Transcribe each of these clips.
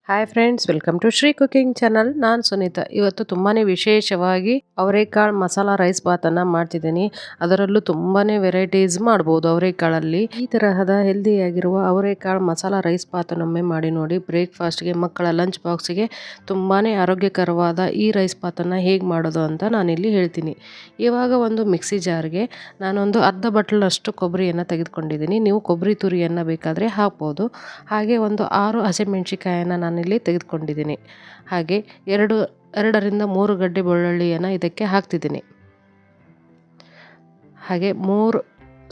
Hi friends, welcome to Shri cooking channel. ನಾನು ಸುನೀತಾ. ಇವತ್ತು ತುಂಬಾ ವಿಶೇಷವಾಗಿ ಅವರೆಕಾಳು ಮಸಾಲ ರೈಸ್ ಬಾತನ್ನು ಮಾಡ್ತಿದ್ದೀನಿ. ಅದರಲ್ಲೂ ತುಂಬಾ ವೆರೈಟೀಸ್ ಮಾಡ್ಬೋದು ಅವರೆಕಾಳಲ್ಲಿ. ಈ ತರಹದ ಹೆಲ್ದಿಯಾಗಿರುವ ಅವರೆಕಾಳು ಮಸಾಲ ರೈಸ್ ಬಾತನ್ನೊಮ್ಮೆ ಮಾಡಿ ನೋಡಿ. ಬ್ರೇಕ್ಫಾಸ್ಟ್ಗೆ, ಮಕ್ಕಳ ಲಂಚ್ ಬಾಕ್ಸ್ಗೆ ತುಂಬಾ ಆರೋಗ್ಯಕರವಾದ ಈ ರೈಸ್ ಬಾತನ್ನು ಹೇಗೆ ಮಾಡೋದು ಅಂತ ನಾನಿಲ್ಲಿ ಹೇಳ್ತೀನಿ. ಇವಾಗ ಒಂದು ಮಿಕ್ಸಿ ಜಾರ್ಗೆ ನಾನೊಂದು ಅರ್ಧ ಬಟ್ಲನಷ್ಟು ಕೊಬ್ಬರಿಯನ್ನು ತೆಗೆದುಕೊಂಡಿದ್ದೀನಿ. ನೀವು ಕೊಬ್ಬರಿ ತುರಿಯನ್ನು ಬೇಕಾದರೆ ಹಾಕ್ಬೋದು. ಹಾಗೆ ಒಂದು 6 ಹಸಿಮೆಣಸಿಕಾಯನ್ನು ನಾನಿಲ್ಲಿ ತೆಗೆದುಕೊಂಡಿದ್ದೀನಿ. ಹಾಗೆ ಎರಡರಿಂದ 3 ಗಡ್ಡೆ ಬೆಳ್ಳುಳ್ಳಿಯನ್ನು ಇದಕ್ಕೆ ಹಾಕ್ತಿದ್ದೀನಿ. ಹಾಗೆ 3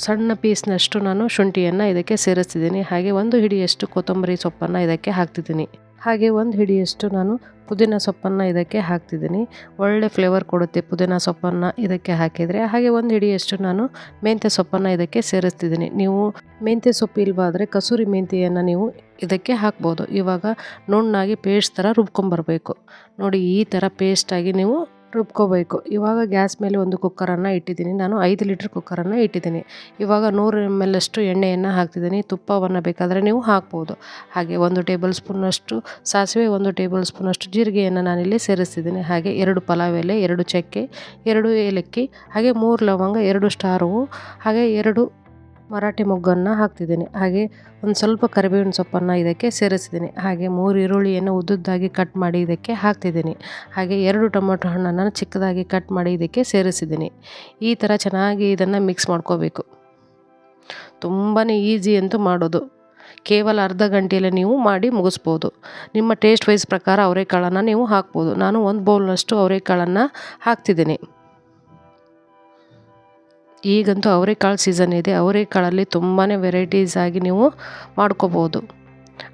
ಸಣ್ಣ ಪೀಸ್ನಷ್ಟು ನಾನು ಶುಂಠಿಯನ್ನು ಇದಕ್ಕೆ ಸೇರಿಸ್ತಿದ್ದೀನಿ. ಹಾಗೆ 1 ಹಿಡಿಯಷ್ಟು ಕೊತ್ತಂಬರಿ ಸೊಪ್ಪನ್ನು ಇದಕ್ಕೆ ಹಾಕ್ತಿದ್ದೀನಿ. ಹಾಗೆ 1 ಹಿಡಿಯಷ್ಟು ನಾನು ಪುದೀನ ಸೊಪ್ಪನ್ನು ಇದಕ್ಕೆ ಹಾಕ್ತಿದ್ದೀನಿ. ಒಳ್ಳೆ ಫ್ಲೇವರ್ ಕೊಡುತ್ತೆ ಪುದೀನ ಸೊಪ್ಪನ್ನು ಇದಕ್ಕೆ ಹಾಕಿದರೆ. ಹಾಗೆ 1 ಹಿಡಿಯಷ್ಟು ನಾನು ಮೆಂತ್ಯ ಸೊಪ್ಪನ್ನು ಇದಕ್ಕೆ ಸೇರಿಸ್ತಿದ್ದೀನಿ. ನೀವು ಮೆಂತ್ಯ ಸೊಪ್ಪು ಇಲ್ವಾದರೆ ಕಸೂರಿ ಮೆಂತ್ಯೆಯನ್ನು ನೀವು ಇದಕ್ಕೆ ಹಾಕ್ಬೋದು. ಇವಾಗ ನುಣ್ಣಾಗಿ ಪೇಸ್ಟ್ ಥರ ರುಬ್ಕೊಂಬರಬೇಕು. ನೋಡಿ, ಈ ಥರ ಪೇಸ್ಟಾಗಿ ನೀವು ರುಬ್ಕೋಬೇಕು. ಇವಾಗ ಗ್ಯಾಸ್ ಮೇಲೆ ಒಂದು ಕುಕ್ಕರನ್ನು ಇಟ್ಟಿದ್ದೀನಿ. ನಾನು 5 ಲೀಟ್ರ್ ಕುಕ್ಕರನ್ನು ಇಟ್ಟಿದ್ದೀನಿ. ಇವಾಗ 100 ml ಅಷ್ಟು ಎಣ್ಣೆಯನ್ನು ಹಾಕ್ತಿದ್ದೀನಿ. ತುಪ್ಪವನ್ನು ಬೇಕಾದರೆ ನೀವು ಹಾಕ್ಬೋದು. ಹಾಗೆ 1 ಟೇಬಲ್ ಸ್ಪೂನಷ್ಟು ಸಾಸಿವೆ, 1 ಟೇಬಲ್ ಸ್ಪೂನಷ್ಟು ಜೀರಿಗೆಯನ್ನು ನಾನಿಲ್ಲಿ ಸೇರಿಸ್ತಿದ್ದೀನಿ. ಹಾಗೆ 2 ಪಲಾವ್ ಎಲೆ, 2 ಚಕ್ಕೆ, 2 ಏಲಕ್ಕಿ, ಹಾಗೆ 3 ಲವಂಗ, 2 ಸ್ಟಾರ್ ಹೂವು, ಹಾಗೆ 2 ಮರಾಠಿ ಮೊಗ್ಗನ್ನು ಹಾಕ್ತಿದ್ದೀನಿ. ಹಾಗೆ ಒಂದು ಸ್ವಲ್ಪ ಕರಿಬೇವಿನ ಸೊಪ್ಪನ್ನು ಇದಕ್ಕೆ ಸೇರಿಸಿದ್ದೀನಿ. ಹಾಗೆ 3 ಈರುಳ್ಳಿಯನ್ನು ಉದ್ದುದ್ದಾಗಿ ಕಟ್ ಮಾಡಿ ಇದಕ್ಕೆ ಹಾಕ್ತಿದ್ದೀನಿ. ಹಾಗೆ 2 ಟೊಮೊಟೊ ಹಣ್ಣನ್ನು ಚಿಕ್ಕದಾಗಿ ಕಟ್ ಮಾಡಿ ಇದಕ್ಕೆ ಸೇರಿಸಿದ್ದೀನಿ. ಈ ಥರ ಚೆನ್ನಾಗಿ ಇದನ್ನು ಮಿಕ್ಸ್ ಮಾಡ್ಕೋಬೇಕು. ತುಂಬಾ ಈಸಿ ಅಂತೂ ಮಾಡೋದು. ಕೇವಲ ಅರ್ಧ ಗಂಟೆಯಲ್ಲಿ ನೀವು ಮಾಡಿ ಮುಗಿಸ್ಬೋದು. ನಿಮ್ಮ ಟೇಸ್ಟ್ ವೈಸ್ ಪ್ರಕಾರ ಅವರೆಕಾಳನ್ನು ನೀವು ಹಾಕ್ಬೋದು. ನಾನು 1 ಬೌಲ್ನಷ್ಟು ಅವರೆಕಾಳನ್ನು ಹಾಕ್ತಿದ್ದೀನಿ. ಈಗಂತೂ ಅವರೆಕಾಳು ಸೀಸನ್ ಇದೆ. ಅವರೆಕಾಳಲ್ಲಿ ತುಂಬಾ ವೆರೈಟೀಸ್ ಆಗಿ ನೀವು ಮಾಡ್ಕೋಬೋದು.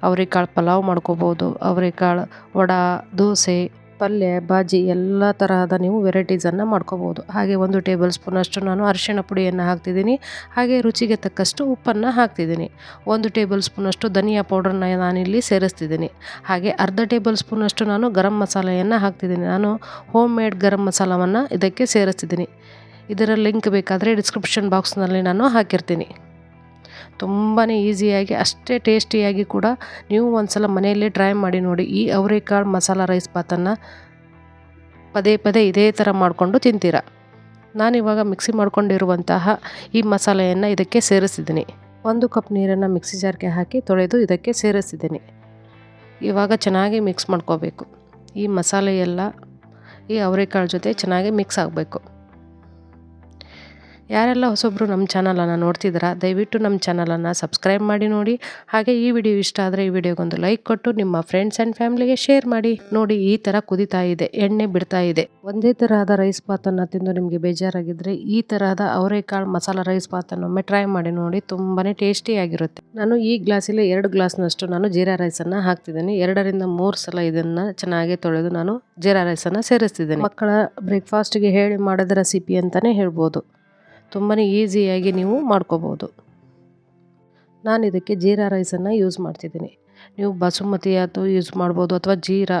ಅವರೆಕಾಳು ಪಲಾವ್ ಮಾಡ್ಕೋಬೋದು, ಅವರೆಕಾಳು ವಡ, ದೋಸೆ, ಪಲ್ಯ, ಬಾಜಿ ಎಲ್ಲ ತರಹದ ನೀವು ವೆರೈಟೀಸನ್ನು ಮಾಡ್ಕೋಬೋದು. ಹಾಗೆ 1 ಟೇಬಲ್ ಸ್ಪೂನಷ್ಟು ನಾನು ಅರಿಶಿಣ ಪುಡಿಯನ್ನು ಹಾಕ್ತಿದ್ದೀನಿ. ಹಾಗೆ ರುಚಿಗೆ ತಕ್ಕಷ್ಟು ಉಪ್ಪನ್ನು ಹಾಕ್ತಿದ್ದೀನಿ. 1 ಟೇಬಲ್ ಸ್ಪೂನಷ್ಟು ಧನಿಯಾ ಪೌಡ್ರನ್ನ ನಾನಿಲ್ಲಿ ಸೇರಿಸ್ತಿದ್ದೀನಿ. ಹಾಗೆ ಅರ್ಧ ಟೇಬಲ್ ಸ್ಪೂನಷ್ಟು ನಾನು ಗರಂ ಮಸಾಲೆಯನ್ನು ಹಾಕ್ತಿದ್ದೀನಿ. ನಾನು ಹೋಮ್ ಮೇಡ್ ಗರಂ ಮಸಾಲವನ್ನು ಇದಕ್ಕೆ ಸೇರಿಸ್ತಿದ್ದೀನಿ. ಇದರ ಲಿಂಕ್ ಬೇಕಾದರೆ ಡಿಸ್ಕ್ರಿಪ್ಷನ್ ಬಾಕ್ಸ್ನಲ್ಲಿ ನಾನು ಹಾಕಿರ್ತೀನಿ. ತುಂಬಾ ಈಸಿಯಾಗಿ ಅಷ್ಟೇ ಟೇಸ್ಟಿಯಾಗಿ ಕೂಡ ನೀವು ಒಂದ್ಸಲ ಮನೆಯಲ್ಲೇ ಟ್ರೈ ಮಾಡಿ ನೋಡಿ. ಈ ಅವರೆಕಾಳು ಮಸಾಲ ರೈಸ್ ಬಾತನ್ನು ಪದೇ ಪದೇ ಇದೇ ಥರ ಮಾಡಿಕೊಂಡು ತಿಂತೀರ. ನಾನಿವಾಗ ಮಿಕ್ಸಿ ಮಾಡ್ಕೊಂಡಿರುವಂತಹ ಈ ಮಸಾಲೆಯನ್ನು ಇದಕ್ಕೆ ಸೇರಿಸಿದ್ದೀನಿ. 1 ಕಪ್ ನೀರನ್ನು ಮಿಕ್ಸಿ ಜಾರ್ಗೆ ಹಾಕಿ ತೊಳೆದು ಇದಕ್ಕೆ ಸೇರಿಸಿದ್ದೀನಿ. ಇವಾಗ ಚೆನ್ನಾಗಿ ಮಿಕ್ಸ್ ಮಾಡ್ಕೋಬೇಕು. ಈ ಮಸಾಲೆ ಎಲ್ಲ ಈ ಅವರೆಕಾಳು ಜೊತೆ ಚೆನ್ನಾಗಿ ಮಿಕ್ಸ್ ಆಗಬೇಕು. ಯಾರೆಲ್ಲ ಹೊಸೊಬ್ಬರು ನಮ್ಮ ಚಾನಲನ್ನು ನೋಡ್ತಿದ್ದೀರಾ, ದಯವಿಟ್ಟು ನಮ್ಮ ಚಾನಲನ್ನು ಸಬ್ಸ್ಕ್ರೈಬ್ ಮಾಡಿ ನೋಡಿ. ಹಾಗೆ ಈ ವಿಡಿಯೋ ಇಷ್ಟ ಆದರೆ ಈ ವಿಡಿಯೋಗೊಂದು ಲೈಕ್ ಕೊಟ್ಟು ನಿಮ್ಮ ಫ್ರೆಂಡ್ಸ್ ಆ್ಯಂಡ್ ಫ್ಯಾಮಿಲಿಗೆ ಶೇರ್ ಮಾಡಿ. ನೋಡಿ, ಈ ಥರ ಕುದಿತಾ ಇದೆ, ಎಣ್ಣೆ ಬಿಡ್ತಾ ಇದೆ. ಒಂದೇ ತರಹದ ರೈಸ್ ಬಾತನ್ನು ತಿಂದು ನಿಮಗೆ ಬೇಜಾರಾಗಿದ್ದರೆ ಈ ತರಹದ ಅವರೆಕಾಳು ಮಸಾಲ ರೈಸ್ ಬಾತನ್ನೊಮ್ಮೆ ಟ್ರೈ ಮಾಡಿ ನೋಡಿ. ತುಂಬಾ ಟೇಸ್ಟಿಯಾಗಿರುತ್ತೆ. ನಾನು ಈ ಗ್ಲಾಸಲ್ಲಿ 2 ಗ್ಲಾಸ್ನಷ್ಟು ನಾನು ಜೀರಾ ರೈಸನ್ನು ಹಾಕ್ತಿದ್ದೀನಿ. 2 ರಿಂದ 3 ಸಲ ಇದನ್ನು ಚೆನ್ನಾಗಿ ತೊಳೆದು ನಾನು ಜೀರಾ ರೈಸನ್ನು ಸೇರಿಸ್ತಿದ್ದೀನಿ. ಮಕ್ಕಳ ಬ್ರೇಕ್ಫಾಸ್ಟ್ಗೆ ಹೇಳಿ ಮಾಡಿದ ರೆಸಿಪಿ ಅಂತಲೇ ಹೇಳ್ಬೋದು. ತುಂಬಾ ಈಸಿಯಾಗಿ ನೀವು ಮಾಡ್ಕೋಬೋದು. ನಾನು ಇದಕ್ಕೆ ಜೀರಾ ರೈಸನ್ನು ಯೂಸ್ ಮಾಡ್ತಿದ್ದೀನಿ. ನೀವು ಬಾಸುಮತಿ ಅಥವಾ ಯೂಸ್ ಮಾಡ್ಬೋದು, ಅಥವಾ ಜೀರಾ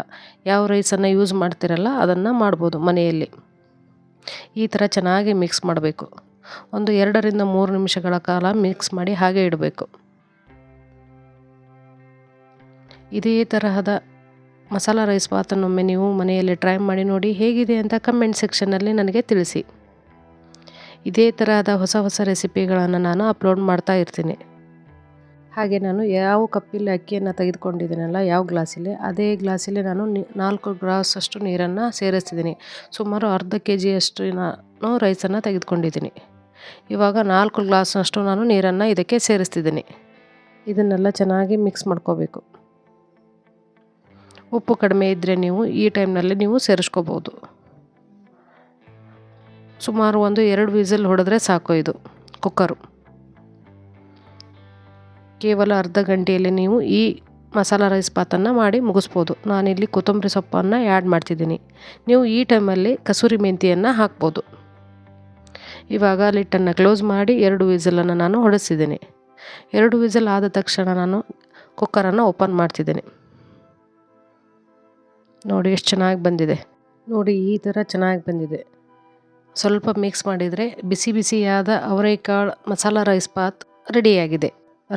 ಯಾವ ರೈಸನ್ನು ಯೂಸ್ ಮಾಡ್ತಿರಲ್ಲ ಅದನ್ನು ಮಾಡ್ಬೋದು ಮನೆಯಲ್ಲಿ. ಈ ಥರ ಚೆನ್ನಾಗಿ ಮಿಕ್ಸ್ ಮಾಡಬೇಕು. ಒಂದು 2 ರಿಂದ 3 ನಿಮಿಷಗಳ ಕಾಲ ಮಿಕ್ಸ್ ಮಾಡಿ ಹಾಗೆ ಇಡಬೇಕು. ಇದೇ ತರಹದ ಮಸಾಲ ರೈಸ್ ಬಾತನ್ನೊಮ್ಮೆ ನೀವು ಮನೆಯಲ್ಲಿ ಟ್ರೈ ಮಾಡಿ ನೋಡಿ. ಹೇಗಿದೆ ಅಂತ ಕಮೆಂಟ್ ಸೆಕ್ಷನ್ನಲ್ಲಿ ನನಗೆ ತಿಳಿಸಿ. ಇದೇ ತರಹದ ಹೊಸ ಹೊಸ ರೆಸಿಪಿಗಳನ್ನು ನಾನು ಅಪ್ಲೋಡ್ ಮಾಡ್ತಾ ಇರ್ತೀನಿ. ಹಾಗೆ ನಾನು ಯಾವ ಕಪ್ಪಲ್ಲಿ ಅಕ್ಕಿಯನ್ನು ತೆಗೆದುಕೊಂಡಿದ್ದೀನಲ್ಲ, ಯಾವ ಗ್ಲಾಸಲ್ಲಿ, ಅದೇ ಗ್ಲಾಸಲ್ಲಿ ನಾನು 4 ಗ್ಲಾಸಷ್ಟು ನೀರನ್ನು ಸೇರಿಸ್ತಿದ್ದೀನಿ. ಸುಮಾರು ಅರ್ಧ kg ನಾನು ರೈಸನ್ನು ತೆಗೆದುಕೊಂಡಿದ್ದೀನಿ. ಇವಾಗ 4 ಗ್ಲಾಸ್ನಷ್ಟು ನಾನು ನೀರನ್ನು ಇದಕ್ಕೆ ಸೇರಿಸ್ತಿದ್ದೀನಿ. ಇದನ್ನೆಲ್ಲ ಚೆನ್ನಾಗಿ ಮಿಕ್ಸ್ ಮಾಡ್ಕೋಬೇಕು. ಉಪ್ಪು ಕಡಿಮೆ ಇದ್ದರೆ ನೀವು ಈ ಟೈಮ್ನಲ್ಲಿ ನೀವು ಸೇರಿಸ್ಕೋಬೋದು. ಸುಮಾರು 1-2 ವಿಸಿಲ್ ಹೊಡೆದ್ರೆ ಸಾಕು. ಇದು ಕುಕ್ಕರು. ಕೇವಲ ಅರ್ಧ ಗಂಟೆಯಲ್ಲಿ ನೀವು ಈ ಮಸಾಲ ರೈಸ್ ಬಾತನ್ನು ಮಾಡಿ ಮುಗಿಸ್ಬೋದು. ನಾನಿಲ್ಲಿ ಕೊತ್ತಂಬರಿ ಸೊಪ್ಪನ್ನು ಆ್ಯಡ್ ಮಾಡ್ತಿದ್ದೀನಿ. ನೀವು ಈ ಟೈಮಲ್ಲಿ ಕಸೂರಿ ಮೆಂತಿಯನ್ನು ಹಾಕ್ಬೋದು. ಇವಾಗ ಲಿಟ್ಟನ್ನು ಕ್ಲೋಸ್ ಮಾಡಿ 2 ವಿಸಿಲನ್ನು ನಾನು ಹೊಡೆಸಿದ್ದೀನಿ. 2 ವಿಸಿಲ್ ಆದ ತಕ್ಷಣ ನಾನು ಕುಕ್ಕರನ್ನು ಓಪನ್ ಮಾಡ್ತಿದ್ದೀನಿ. ನೋಡಿ ಎಷ್ಟು ಚೆನ್ನಾಗಿ ಬಂದಿದೆ. ನೋಡಿ, ಈ ಥರ ಚೆನ್ನಾಗಿ ಬಂದಿದೆ. ಸ್ವಲ್ಪ ಮಿಕ್ಸ್ ಮಾಡಿದರೆ ಬಿಸಿ ಬಿಸಿಯಾದ ಅವರೆಕಾಳು ಮಸಾಲ ರೈಸ್ ಬಾತ್ ರೆಡಿಯಾಗಿದೆ.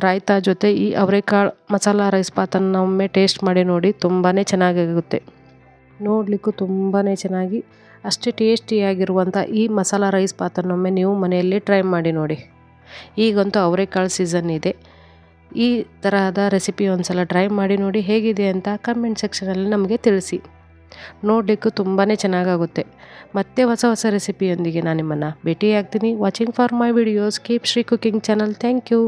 ರಾಯ್ತಾ ಜೊತೆ ಈ ಅವರೆಕಾಳು ಮಸಾಲ ರೈಸ್ ಬಾತನ್ನು ಒಮ್ಮೆ ಟೇಸ್ಟ್ ಮಾಡಿ ನೋಡಿ, ತುಂಬಾ ಚೆನ್ನಾಗಾಗುತ್ತೆ. ನೋಡಲಿಕ್ಕೂ ತುಂಬಾ ಚೆನ್ನಾಗಿ ಅಷ್ಟೇ ಟೇಸ್ಟಿಯಾಗಿರುವಂಥ ಈ ಮಸಾಲ ರೈಸ್ ಬಾತನ್ನೊಮ್ಮೆ ನೀವು ಮನೆಯಲ್ಲಿ ಟ್ರೈ ಮಾಡಿ ನೋಡಿ. ಈಗಂತೂ ಅವರೆಕಾಳು ಸೀಸನ್ ಇದೆ. ಈ ತರಹದ ರೆಸಿಪಿ ಒಂದ್ಸಲ ಟ್ರೈ ಮಾಡಿ ನೋಡಿ, ಹೇಗಿದೆ ಅಂತ ಕಮೆಂಟ್ ಸೆಕ್ಷನಲ್ಲಿ ನಮಗೆ ತಿಳಿಸಿ. ನೋಡಲಿಕ್ಕೂ ತುಂಬಾ ಚೆನ್ನಾಗಾಗುತ್ತೆ. ಮತ್ತೆ ಹೊಸ ರೆಸಿಪಿಯೊಂದಿಗೆ ನಾನು ನಿಮ್ಮನ್ನು ಭೇಟಿಯಾಗ್ತೀನಿ. Watching for my videos. Keep Shree cooking channel. Thank you.